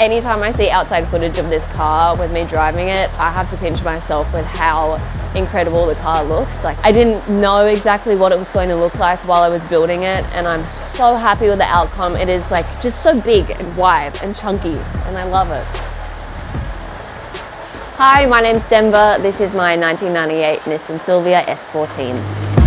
Anytime I see outside footage of this car with me driving it, I have to pinch myself with how incredible the car looks. Like, I didn't know exactly what it was going to look like while I was building it, and I'm so happy with the outcome. It is like just so big and wide and chunky, and I love it. Hi, my name's Denver. This is my 1998 Nissan Silvia S14.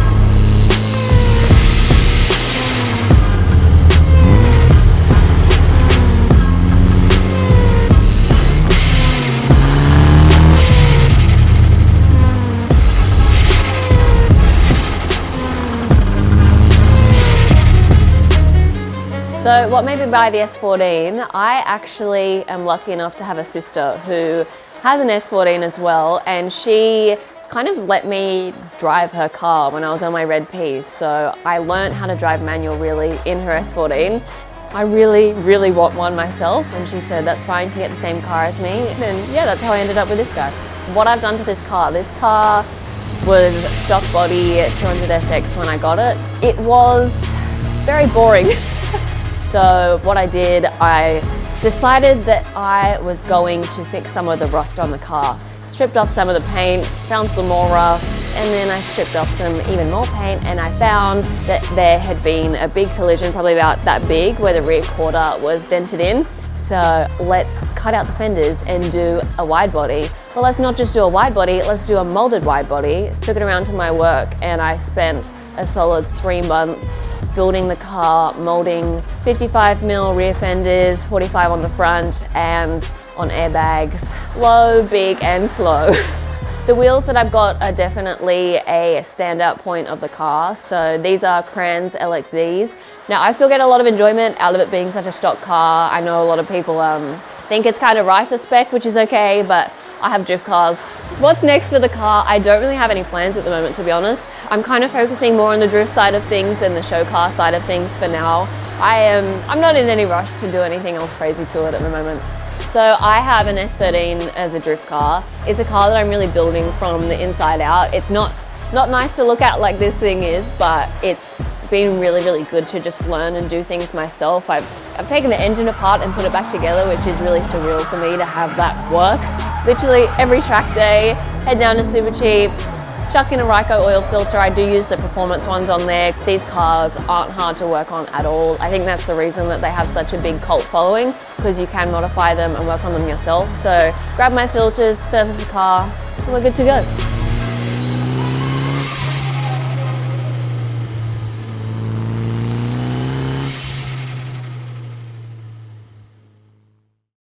So what made me buy the S14? I actually am lucky enough to have a sister who has an S14 as well, and she kind of let me drive her car when I was on my red Ps. So I learned how to drive manual really in her S14. I really want one myself, and she said, that's fine, you can get the same car as me. And yeah, that's how I ended up with this guy. What I've done to this car was stock body 200SX when I got it. It was very boring. So what I did, I decided that I was going to fix some of the rust on the car. Stripped off some of the paint, found some more rust, and then I stripped off some even more paint, and I found that there had been a big collision, probably about that big, where the rear quarter was dented in. So let's cut out the fenders and do a wide body. Well, let's not just do a wide body, let's do a molded wide body. Took it around to my work, and I spent a solid 3 months building the car, molding 55mm rear fenders, 45 on the front, and on airbags. Low, big, and slow. The wheels that I've got are definitely a standout point of the car. So these are Kranz LXZs. Now, I still get a lot of enjoyment out of it being such a stock car. I know a lot of people think it's kind of Ryco spec, which is okay, but I have drift cars. What's next for the car? I don't really have any plans at the moment, to be honest. I'm kind of focusing more on the drift side of things and the show car side of things for now. I'm not in any rush to do anything else crazy to it at the moment. So I have an S13 as a drift car. It's a car that I'm really building from the inside out. It's not nice to look at like this thing is, but it's been really good to just learn and do things myself. I've taken the engine apart and put it back together, which is really surreal for me to have that work. Literally every track day, head down to Super Cheap, chuck in a Ryco oil filter. I do use the performance ones on there. These cars aren't hard to work on at all. I think that's the reason that they have such a big cult following, because you can modify them and work on them yourself. So grab my filters, service the car, and we're good to go.